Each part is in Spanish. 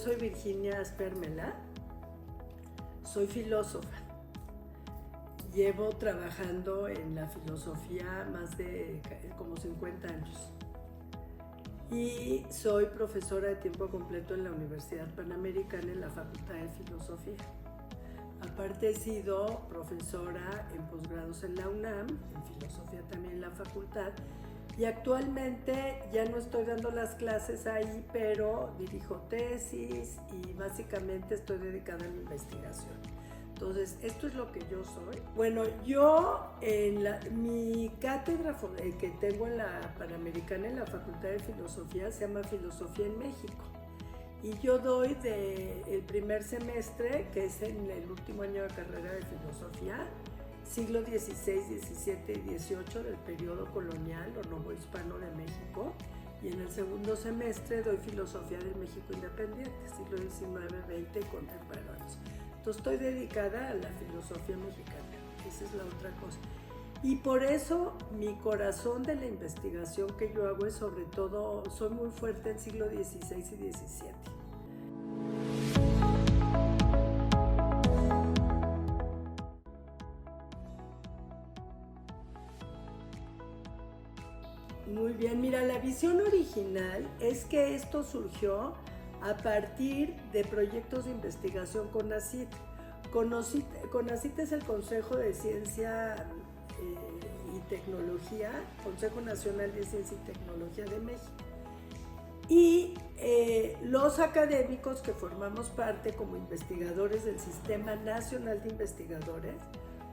soy Virginia Aspermela, soy filósofa. Llevo trabajando en la filosofía más de como 50 años. Y soy profesora de tiempo completo en la Universidad Panamericana en la Facultad de Filosofía. Aparte he sido profesora en posgrados en la UNAM, en filosofía también en la facultad, y actualmente ya no estoy dando las clases ahí, pero dirijo tesis y básicamente estoy dedicada a la investigación. Entonces, esto es lo que yo soy. Bueno, yo mi cátedra que tengo en la Panamericana, en la Facultad de Filosofía, se llama Filosofía en México. Y yo doy el primer semestre, que es en el último año de carrera de filosofía, siglo XVI, XVII y XVIII del periodo colonial o novohispano de México. Y en el segundo semestre doy filosofía del México independiente, siglo XIX, XX y contemporáneos. Entonces estoy dedicada a la filosofía mexicana, esa es la otra cosa. Y por eso mi corazón de la investigación que yo hago es sobre todo, soy muy fuerte en siglo XVI y XVII. Muy bien, mira, la visión original es que esto surgió a partir de proyectos de investigación con CONACYT. CONACYT es el Consejo de Ciencia y Tecnología, Consejo Nacional de Ciencia y Tecnología de México. Y los académicos que formamos parte como investigadores del Sistema Nacional de Investigadores,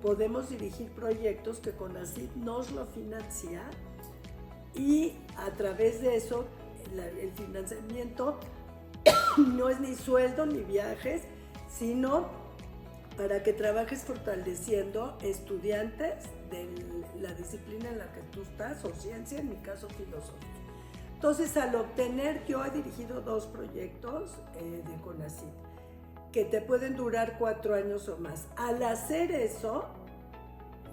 podemos dirigir proyectos que CONACYT nos lo financia y a través de eso el financiamiento no es ni sueldo ni viajes, sino para que trabajes fortaleciendo estudiantes de la disciplina en la que tú estás, o ciencia, en mi caso filosofía. Entonces, al obtener, yo he dirigido 2 proyectos de CONACYT que te pueden durar 4 años o más. Al hacer eso,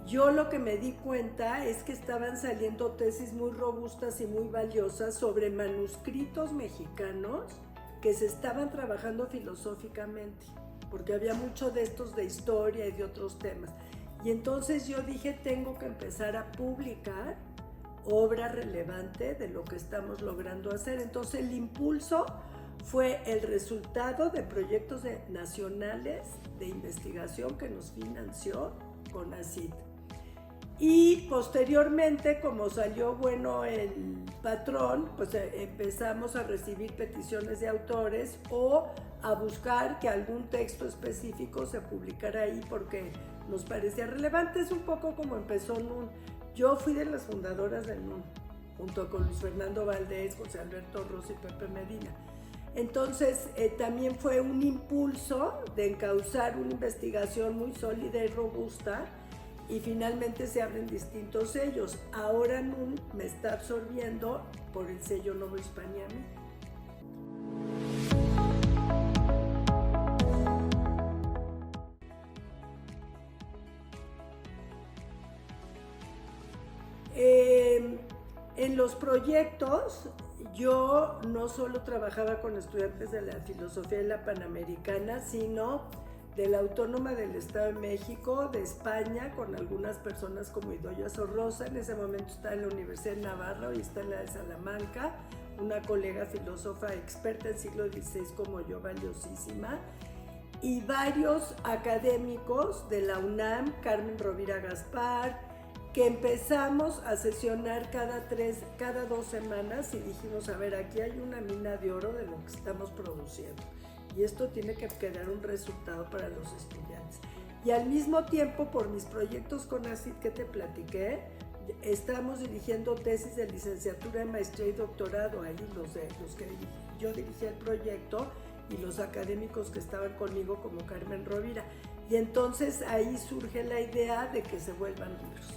yo lo que me di cuenta es que estaban saliendo tesis muy robustas y muy valiosas sobre manuscritos mexicanos que se estaban trabajando filosóficamente, porque había mucho de estos de historia y de otros temas. Y entonces yo dije, tengo que empezar a publicar obra relevante de lo que estamos logrando hacer. Entonces el impulso fue el resultado de proyectos nacionales de investigación que nos financió CONACYT. Y posteriormente, como salió bueno el patrón, pues empezamos a recibir peticiones de autores o a buscar que algún texto específico se publicara ahí porque nos parecía relevante. Es un poco como empezó NUN. Yo fui de las fundadoras del NUN, junto con Luis Fernando Valdés, José Alberto Rossi y Pepe Medina. Entonces también fue un impulso de encauzar una investigación muy sólida y robusta, y finalmente se abren distintos sellos. Ahora NUN me está absorbiendo por el sello Novohispania. En los proyectos yo no solo trabajaba con estudiantes de la filosofía de la Panamericana, sino de la Autónoma del Estado de México, de España, con algunas personas como Idoia Sorrosa. En ese momento está en la Universidad de Navarra y está en la de Salamanca, una colega filósofa experta en siglo XVI como yo, valiosísima, y varios académicos de la UNAM, Carmen Rovira Gaspar, que empezamos a sesionar cada 2 semanas y dijimos, a ver, aquí hay una mina de oro de lo que estamos produciendo. Y esto tiene que quedar un resultado para los estudiantes. Y al mismo tiempo, por mis proyectos CONACYT que te platiqué, estamos dirigiendo tesis de licenciatura, de maestría y doctorado, ahí los que yo dirigí el proyecto y los académicos que estaban conmigo como Carmen Rovira. Y entonces ahí surge la idea de que se vuelvan libros.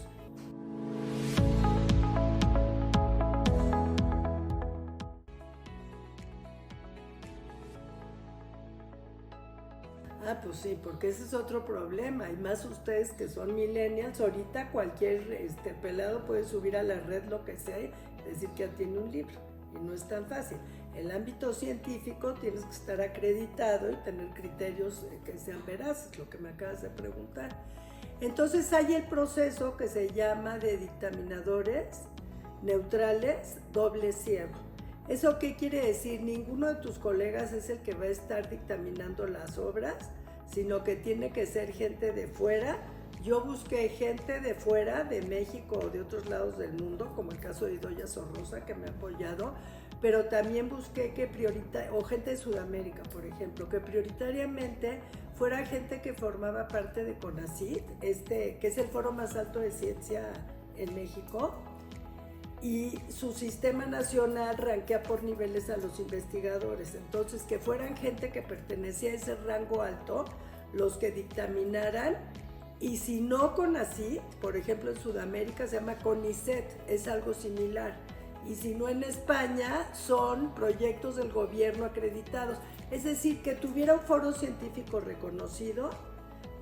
Ah, pues sí, porque ese es otro problema, y más ustedes que son millennials, ahorita cualquier pelado puede subir a la red lo que sea y decir que ya tiene un libro. y no es tan fácil. En el ámbito científico tienes que estar acreditado y tener criterios que sean veraces, lo que me acabas de preguntar. Entonces hay el proceso que se llama de dictaminadores neutrales doble ciego. ¿Eso qué quiere decir? Ninguno de tus colegas es el que va a estar dictaminando las obras, sino que tiene que ser gente de fuera. Yo busqué gente de fuera, de México o de otros lados del mundo, como el caso de Idoia Sorrosa, que me ha apoyado, pero también busqué que o gente de Sudamérica, por ejemplo, que prioritariamente fuera gente que formaba parte de CONACYT, que es el foro más alto de ciencia en México, y su sistema nacional ranquea por niveles a los investigadores. Entonces, que fueran gente que pertenecía a ese rango alto, los que dictaminaran. Y si no CONACYT, por ejemplo en Sudamérica se llama CONICET, es algo similar. Y si no en España, son proyectos del gobierno acreditados. Es decir, que tuviera un foro científico reconocido.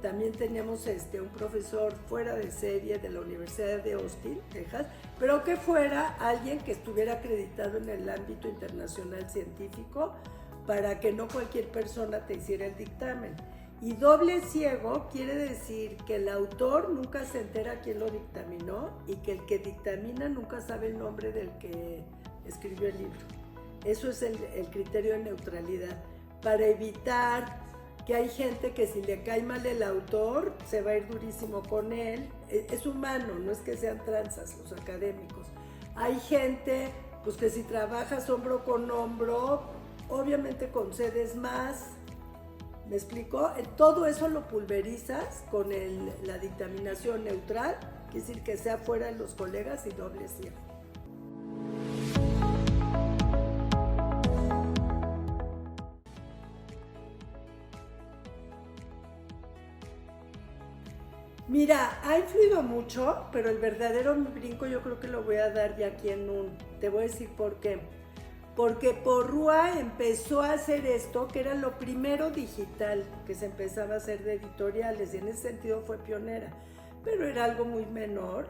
También teníamos un profesor fuera de serie de la Universidad de Austin, Texas, pero que fuera alguien que estuviera acreditado en el ámbito internacional científico para que no cualquier persona te hiciera el dictamen. Y doble ciego quiere decir que el autor nunca se entera quién lo dictaminó y que el que dictamina nunca sabe el nombre del que escribió el libro. Eso es el criterio de neutralidad, para evitar que hay gente que si le cae mal el autor, se va a ir durísimo con él. Es humano, no es que sean tranzas los académicos. Hay gente pues, que si trabajas hombro con hombro, obviamente concedes más. ¿Me explico? Todo eso lo pulverizas con la dictaminación neutral, quiere decir que sea fuera de los colegas y doble ciego. Mira, ha influido mucho, pero el verdadero brinco yo creo que lo voy a dar ya aquí en te voy a decir por qué. Porque Porrúa empezó a hacer esto, que era lo primero digital que se empezaba a hacer de editoriales, y en ese sentido fue pionera, pero era algo muy menor,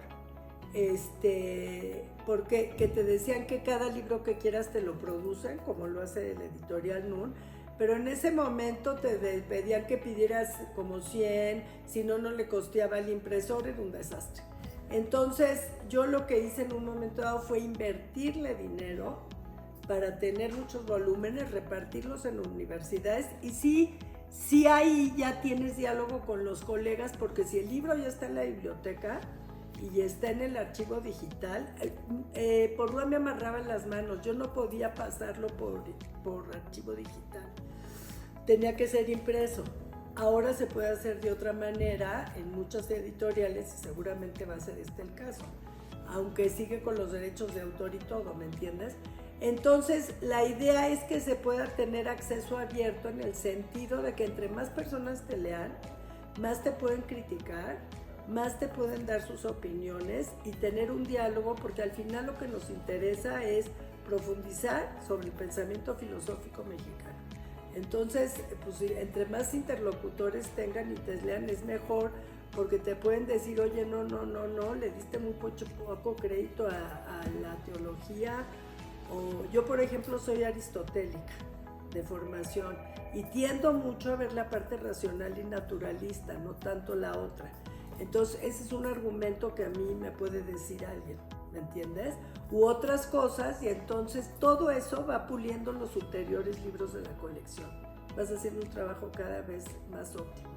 porque que te decían que cada libro que quieras te lo producen, como lo hace el editorial NUN, pero en ese momento te pedían que pidieras como 100, si no, no le costeaba el impresor, era un desastre. Entonces yo lo que hice en un momento dado fue invertirle dinero para tener muchos volúmenes, repartirlos en universidades, y sí ahí ya tienes diálogo con los colegas, porque si el libro ya está en la biblioteca y está en el archivo digital, Porrúa me amarraba en las manos, yo no podía pasarlo por archivo digital, tenía que ser impreso. Ahora se puede hacer de otra manera en muchas editoriales y seguramente va a ser el caso, aunque sigue con los derechos de autor y todo, ¿me entiendes? Entonces, la idea es que se pueda tener acceso abierto en el sentido de que entre más personas te lean, más te pueden criticar, más te pueden dar sus opiniones y tener un diálogo, porque al final lo que nos interesa es profundizar sobre el pensamiento filosófico mexicano. Entonces, pues entre más interlocutores tengan y te lean es mejor, porque te pueden decir, oye, no, le diste muy poco crédito a la teología. O yo, por ejemplo, soy aristotélica de formación y tiendo mucho a ver la parte racional y naturalista, no tanto la otra. Entonces, ese es un argumento que a mí me puede decir alguien, ¿me entiendes? U otras cosas, y entonces todo eso va puliendo los ulteriores libros de la colección. Vas haciendo un trabajo cada vez más óptimo.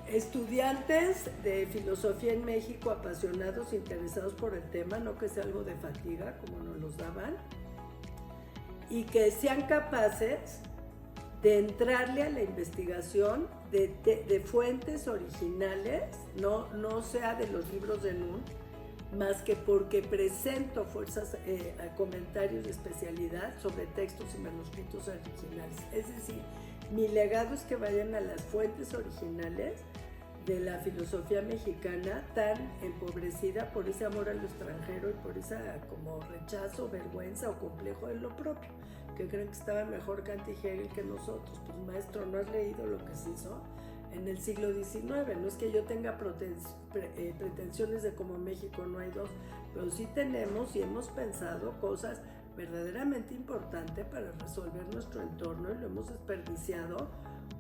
Estudiantes de filosofía en México apasionados, interesados por el tema, no que sea algo de fatiga como nos los daban, y que sean capaces de entrarle a la investigación de fuentes originales, no sea de los libros de NUN, más que porque presento comentarios de especialidad sobre textos y manuscritos originales. Es decir, mi legado es que vayan a las fuentes originales de la filosofía mexicana tan empobrecida por ese amor a lo extranjero y por esa como rechazo, vergüenza o complejo de lo propio, que creen que estaba mejor Kant y Hegel que nosotros. Pues maestro, ¿no has leído lo que se hizo en el siglo XIX? No es que yo tenga pretensiones de como México no hay dos, pero sí tenemos y hemos pensado cosas verdaderamente importantes para resolver nuestro entorno y lo hemos desperdiciado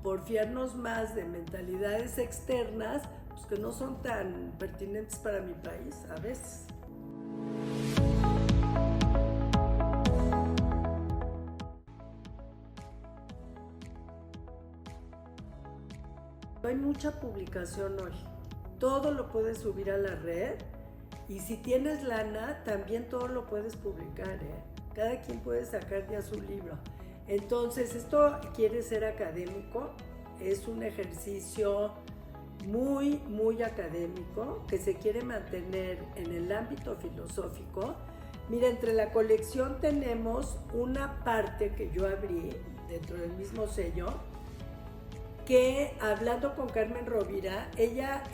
por fiarnos más de mentalidades externas, pues, que no son tan pertinentes para mi país a veces. Hay mucha publicación hoy, todo lo puedes subir a la red y si tienes lana también todo lo puedes publicar, Cada quien puede sacar ya su libro. Entonces esto quiere ser académico, es un ejercicio muy académico que se quiere mantener en el ámbito filosófico. Mira, entre la colección tenemos una parte que yo abrí dentro del mismo sello, que hablando con Carmen Rovira, ella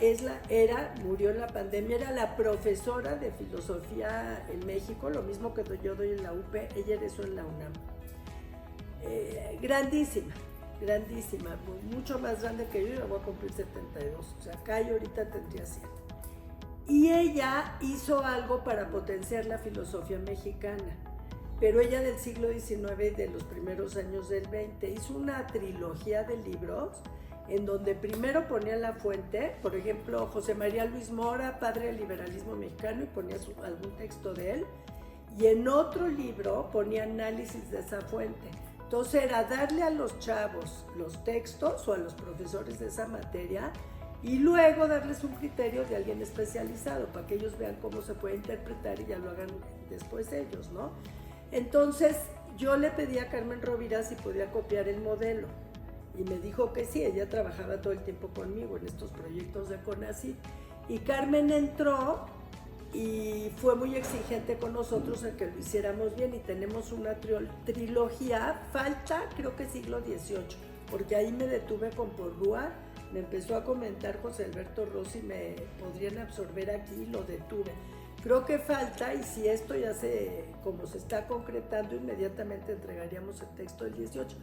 murió en la pandemia, era la profesora de filosofía en México, lo mismo que yo doy en la UP, ella era eso en la UNAM. Grandísima, mucho más grande que yo voy a cumplir 72, o sea, acá yo ahorita tendría 100. Y ella hizo algo para potenciar la filosofía mexicana, pero ella del siglo XIX y de los primeros años del XX hizo una trilogía de libros en donde primero ponía la fuente, por ejemplo, José María Luis Mora, padre del liberalismo mexicano, y ponía algún texto de él, y en otro libro ponía análisis de esa fuente. Entonces era darle a los chavos los textos o a los profesores de esa materia y luego darles un criterio de alguien especializado para que ellos vean cómo se puede interpretar y ya lo hagan después ellos, ¿no? Entonces yo le pedí a Carmen Rovira si podía copiar el modelo y me dijo que sí, ella trabajaba todo el tiempo conmigo en estos proyectos de CONACYT y Carmen entró y fue muy exigente con nosotros en que lo hiciéramos bien y tenemos una trilogía, falta creo que siglo XVIII, porque ahí me detuve con Porrúa, me empezó a comentar José Alberto Rossi, me podrían absorber aquí, lo detuve. Creo que falta y si esto ya como se está concretando, inmediatamente entregaríamos el texto del 18.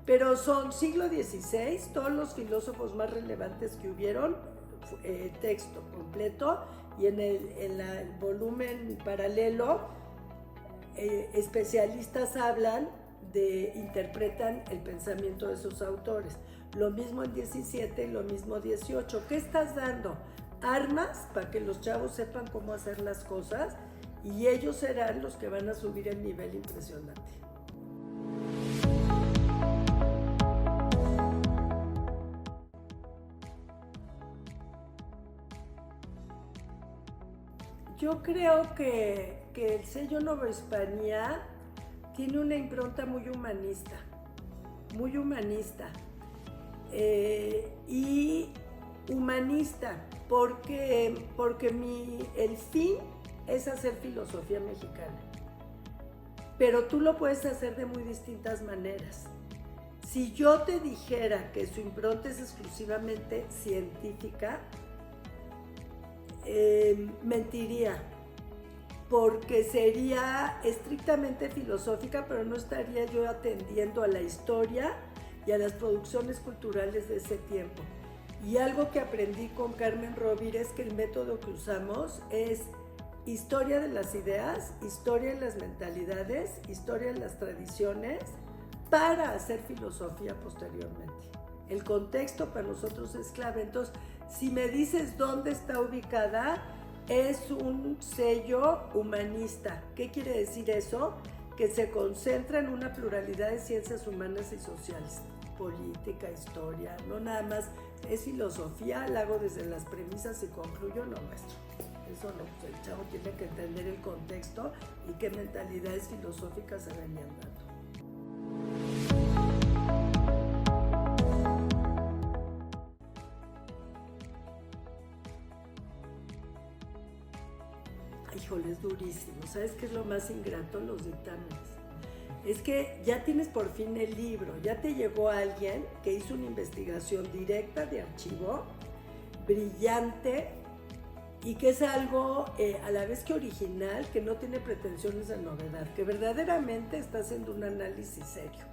Pero son siglo XVI, todos los filósofos más relevantes que hubieron, texto completo, y en el volumen paralelo, especialistas interpretan el pensamiento de esos autores. Lo mismo en 17 y lo mismo 18. ¿Qué estás dando? Armas para que los chavos sepan cómo hacer las cosas y ellos serán los que van a subir el nivel impresionante. Yo creo que el sello Novohispanía tiene una impronta muy humanista, y humanista porque el fin es hacer filosofía mexicana, pero tú lo puedes hacer de muy distintas maneras. Si yo te dijera que su impronta es exclusivamente científica, mentiría, porque sería estrictamente filosófica, pero no estaría yo atendiendo a la historia y a las producciones culturales de ese tiempo. Y algo que aprendí con Carmen Rovira es que el método que usamos es historia de las ideas, historia de las mentalidades, historia de las tradiciones, para hacer filosofía posteriormente. El contexto para nosotros es clave. Entonces, si me dices dónde está ubicada, es un sello humanista. ¿Qué quiere decir eso? Que se concentra en una pluralidad de ciencias humanas y sociales, política, historia, no nada más es filosofía, la hago desde las premisas y concluyo, no maestro. Eso no, pues el chavo tiene que entender el contexto y qué mentalidades filosóficas se venían dando. Híjole, es durísimo. ¿Sabes qué es lo más ingrato? Los dictámenes. Es que ya tienes por fin el libro, ya te llegó alguien que hizo una investigación directa de archivo, brillante y que es algo a la vez que original, que no tiene pretensiones de novedad, que verdaderamente está haciendo un análisis serio,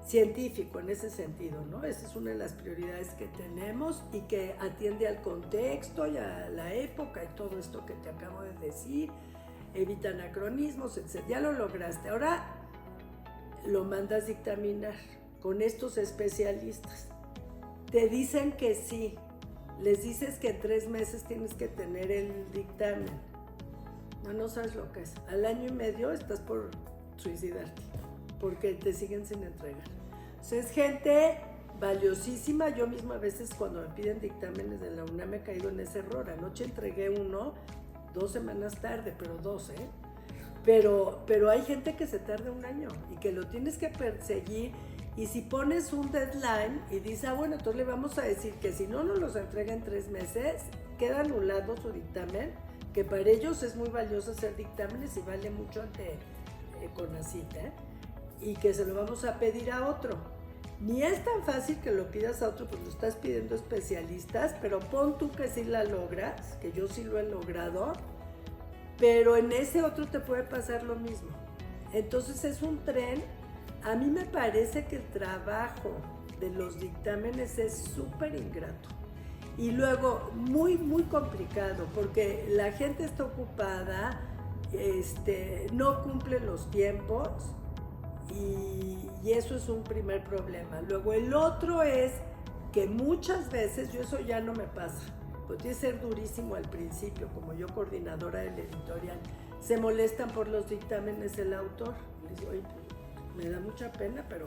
científico en ese sentido, ¿no? Esa es una de las prioridades que tenemos y que atiende al contexto y a la época y todo esto que te acabo de decir, evita anacronismos, etc. Ya lo lograste, ahora lo mandas dictaminar con estos especialistas. Te dicen que sí, les dices que en 3 meses tienes que tener el dictamen. No sabes lo que es. Al año y medio estás por suicidarte, porque te siguen sin entregar. O sea, es gente valiosísima. Yo misma a veces cuando me piden dictámenes de la UNAM he caído en ese error. Anoche entregué uno 2 semanas tarde, pero 2, ¿eh? Pero hay gente que se tarda un año y que lo tienes que perseguir. Y si pones un deadline y dices, bueno, entonces le vamos a decir que si no nos los entrega en 3 meses, queda anulado su dictamen, que para ellos es muy valioso hacer dictámenes y vale mucho ante CONACYT, y que se lo vamos a pedir a otro. Ni es tan fácil que lo pidas a otro, pues lo estás pidiendo especialistas, pero pon tú que sí la logras, que yo sí lo he logrado, pero en ese otro te puede pasar lo mismo. Entonces es un tren. A mí me parece que el trabajo de los dictámenes es súper ingrato y luego muy, muy complicado porque la gente está ocupada, no cumple los tiempos y eso es un primer problema. Luego el otro es que muchas veces, yo eso ya no me pasa, pues tiene que ser durísimo al principio, como yo coordinadora del editorial, se molestan por los dictámenes del autor. Les digo, oye, me da mucha pena, pero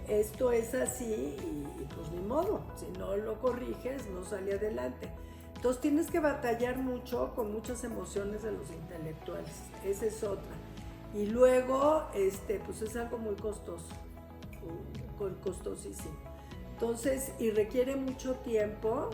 esto es así y pues ni modo, si no lo corriges no sale adelante. Entonces tienes que batallar mucho con muchas emociones de los intelectuales, esa es otra. Y luego, pues es algo muy costoso, costosísimo. Entonces, y requiere mucho tiempo,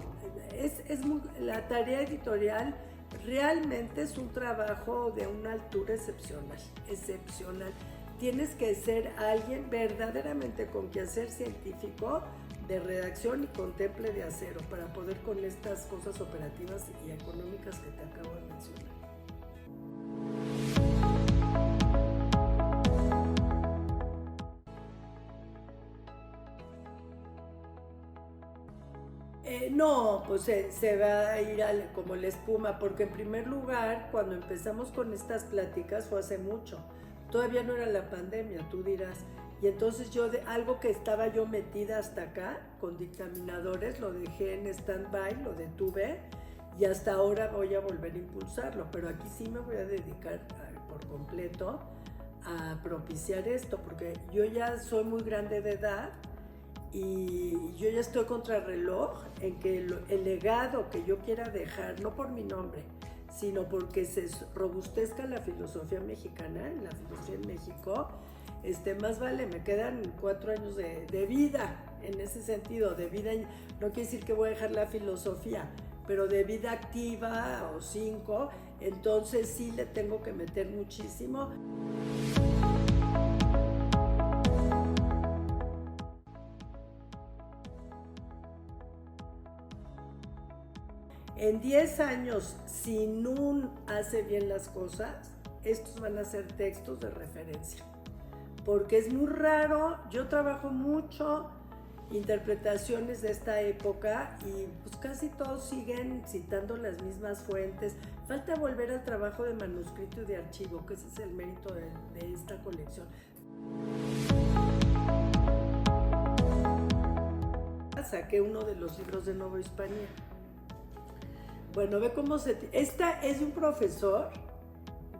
la tarea editorial realmente es un trabajo de una altura excepcional, excepcional. Tienes que ser alguien verdaderamente con quehacer científico de redacción y con temple de acero para poder con estas cosas operativas y económicas que te acabo de mencionar. No, pues se va a ir como la espuma, porque en primer lugar, cuando empezamos con estas pláticas fue hace mucho. Todavía no era la pandemia, tú dirás. Y entonces algo que estaba yo metida hasta acá, con dictaminadores, lo dejé en stand-by, lo detuve, y hasta ahora voy a volver a impulsarlo. Pero aquí sí me voy a dedicar por completo a propiciar esto, porque yo ya soy muy grande de edad, y yo ya estoy contrarreloj en que el legado que yo quiera dejar, no por mi nombre, sino porque se robustezca la filosofía mexicana, la filosofía en México, más vale, me quedan 4 años de vida, en ese sentido, de vida, no quiere decir que voy a dejar la filosofía, pero de vida activa o 5, entonces sí le tengo que meter muchísimo. En 10 años, si NUN hace bien las cosas, estos van a ser textos de referencia. Porque es muy raro, yo trabajo mucho interpretaciones de esta época y pues casi todos siguen citando las mismas fuentes. Falta volver al trabajo de manuscrito y de archivo, que ese es el mérito de esta colección. Saqué uno de los libros de Nueva Hispania. Bueno, ve cómo esta es un profesor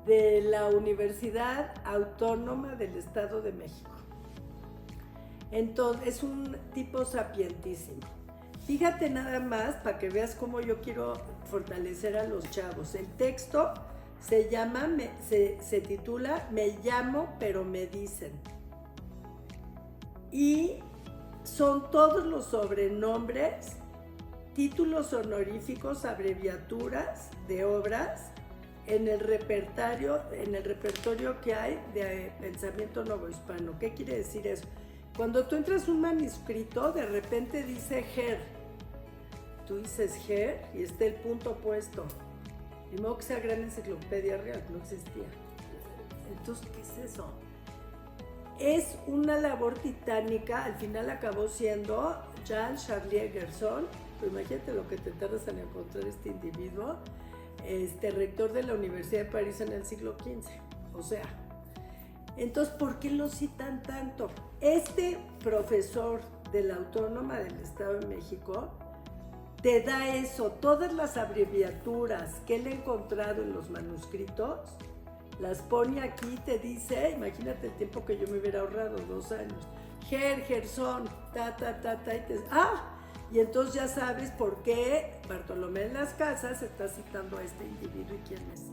de la Universidad Autónoma del Estado de México. Entonces, es un tipo sapientísimo. Fíjate nada más para que veas cómo yo quiero fortalecer a los chavos. El texto se titula Me llamo pero me dicen. Y son todos los sobrenombres, títulos honoríficos, abreviaturas de obras en el repertorio que hay de pensamiento novohispano. ¿Qué quiere decir eso? Cuando tú entras un manuscrito, de repente dice Ger. tú dices Ger y está el punto opuesto. Ni modo que sea gran enciclopedia real, no existía. Entonces, ¿qué es eso? Es una labor titánica, al final acabó siendo Jean-Charles Gerson, pero imagínate lo que te tardas en encontrar este individuo, rector de la Universidad de París en el siglo XV. O sea, entonces, ¿por qué lo citan tanto? Este profesor de la Autónoma del Estado de México te da eso, todas las abreviaturas que él ha encontrado en los manuscritos, las pone aquí, te dice, imagínate el tiempo que yo me hubiera ahorrado, 2 años, Gerson, y entonces ya sabes por qué Bartolomé de las Casas está citando a este individuo y quién es.